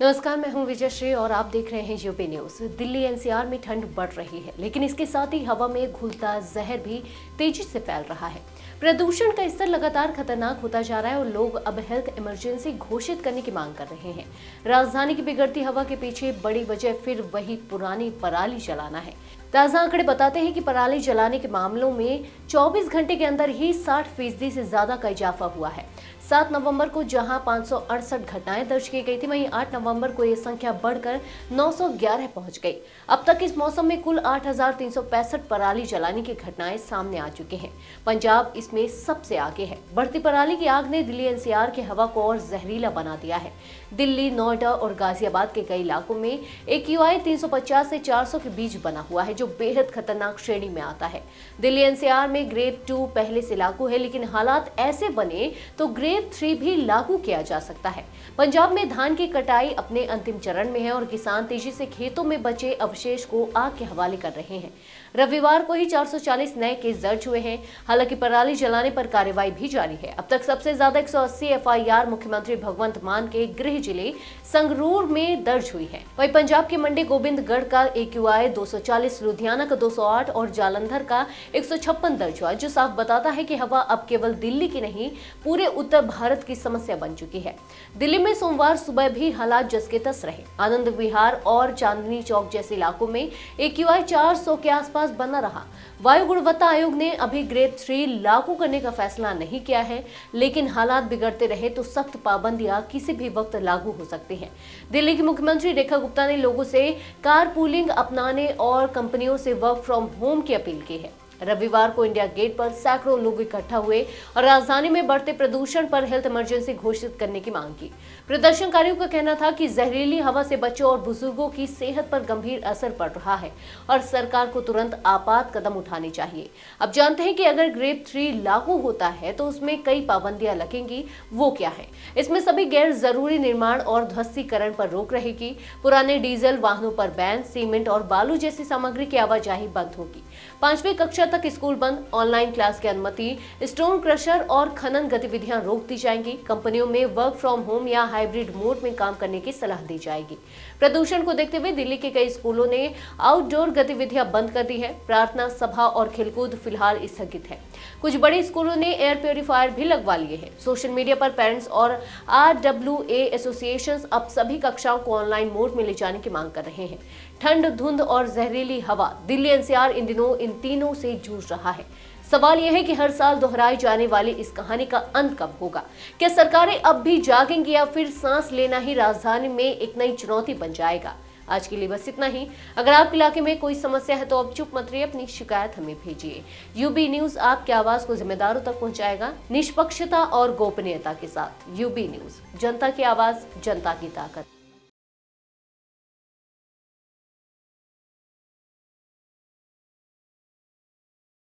नमस्कार, मैं हूं विजयश्री और आप देख रहे हैं यूपी न्यूज। दिल्ली एनसीआर में ठंड बढ़ रही है, लेकिन इसके साथ ही हवा में घुलता जहर भी तेजी से फैल रहा है। प्रदूषण का स्तर लगातार खतरनाक होता जा रहा है और लोग अब हेल्थ इमरजेंसी घोषित करने की मांग कर रहे हैं। राजधानी की बिगड़ती हवा के पीछे बड़ी वजह फिर वही पुरानी पराली जलाना है। ताजा आंकड़े बताते हैं कि पराली जलाने के मामलों में 24 घंटे के अंदर ही 60% से ज्यादा का इजाफा हुआ है। 7 नवंबर को जहां 568 घटनाएं दर्ज की गई थी, वहीं 8 नवंबर को ये संख्या बढ़कर 911 पहुंच गई। अब तक इस मौसम में कुल 8,365 पराली जलाने की घटनाएं सामने आ चुकी हैं। पंजाब इसमें सबसे आगे है। बढ़ती पराली की आग ने दिल्ली एनसीआर की हवा को और जहरीला बना दिया है। दिल्ली, नोएडा और गाजियाबाद के कई इलाकों में AQI 350 से 400 के बीच बना हुआ है, जो बेहद खतरनाक श्रेणी में आता है। दिल्ली एनसीआर में ग्रेड 2 पहले से लागू है, लेकिन हालात ऐसे बने तो ग्रेड 3 भी लागू किया जा सकता है। पंजाब में धान की कटाई अपने अंतिम चरण में है और किसान तेजी से खेतों में बचे अवशेष को आग के हवाले कर रहे हैं। रविवार को ही 440 नए केस दर्ज हुए हैं। हालांकि पराली जलाने पर कार्रवाई भी जारी है। अब तक सबसे ज्यादा 180 FIR मुख्यमंत्री भगवंत मान के गृह जिले संगरूर में दर्ज हुई है। वहीं पंजाब के मंडी गोबिंदगढ़ का AQI 240, लुधियाना का 208 और जालंधर का 156 दर्ज हुआ, जो साफ बताता है कि हवा अब केवल दिल्ली की नहीं, पूरे उत्तर भारत की समस्या बन चुकी है। दिल्ली में सोमवार सुबह भी हालात जस के तस रहे। आनंद विहार और चांदनी चौक जैसे इलाकों में AQI 400 के आसपास बना रहा। वायु गुणवत्ता आयोग ने अभी ग्रेड 3 लागू करने का फैसला नहीं किया है, लेकिन हालात बिगड़ते रहे तो सख्त पाबंदियां किसी भी वक्त लागू हो सकती हैं। दिल्ली की मुख्यमंत्री रेखा गुप्ता ने लोगों से कारपूलिंग अपनाने और कंपनियों से वर्क फ्रॉम होम की अपील की है। रविवार को इंडिया गेट पर सैकड़ों लोग इकट्ठा हुए और राजधानी में बढ़ते प्रदूषण पर हेल्थ इमरजेंसी घोषित करने की मांग की। प्रदर्शनकारियों का कहना था कि जहरीली हवा से बच्चों और बुजुर्गों की सेहत पर गंभीर असर पड़ रहा है और सरकार को तुरंत आपात कदम उठाने चाहिए। अब जानते हैं कि अगर ग्रेड 3 लागू होता है तो उसमें कई पाबंदियां लगेंगी। वो क्या है? इसमें सभी गैर जरूरी निर्माण और ध्वस्तीकरण पर रोक रहेगी। पुराने डीजल वाहनों पर बैन, सीमेंट और बालू जैसी सामग्री की आवाजाही बंद होगी। 5वीं कक्षा तक स्कूल बंद, ऑनलाइन क्लास की अनुमति, स्टोन क्रशर और खनन गतिविधियां रोक दी जाएंगी। कंपनियों में वर्क फ्रॉम होम या हाइब्रिड मोड में काम करने की सलाह दी जाएगी। प्रदूषण को देखते हुए दिल्ली के कई स्कूलों ने आउटडोर गतिविधियां बंद कर दी है। प्रार्थना सभा और खेलकूद फिलहाल स्थगित है। कुछ बड़े स्कूलों ने एयर प्योरीफायर भी लगवा लिए हैं। सोशल मीडिया पर पेरेंट्स और RWA एसोसिएशन अब सभी कक्षाओं को ऑनलाइन मोड में ले जाने की मांग कर रहे हैं। ठंड, धुंध और जहरीली हवा, दिल्ली एनसीआर इन दिनों इन तीनों से जूझ रहा है। सवाल यह है कि हर साल दोहराई जाने वाली इस कहानी का अंत कब होगा? क्या सरकारें अब भी जागेंगी या फिर सांस लेना ही राजधानी में एक नई चुनौती बन जाएगा? आज के लिए बस इतना ही। अगर आपके इलाके में कोई समस्या है तो आप चुप मत रहिए, अपनी शिकायत हमें भेजिए। UB न्यूज आपकी आवाज को जिम्मेदारों तक पहुंचाएगा, निष्पक्षता और गोपनीयता के साथ। UB न्यूज, जनता की आवाज, जनता की ताकत।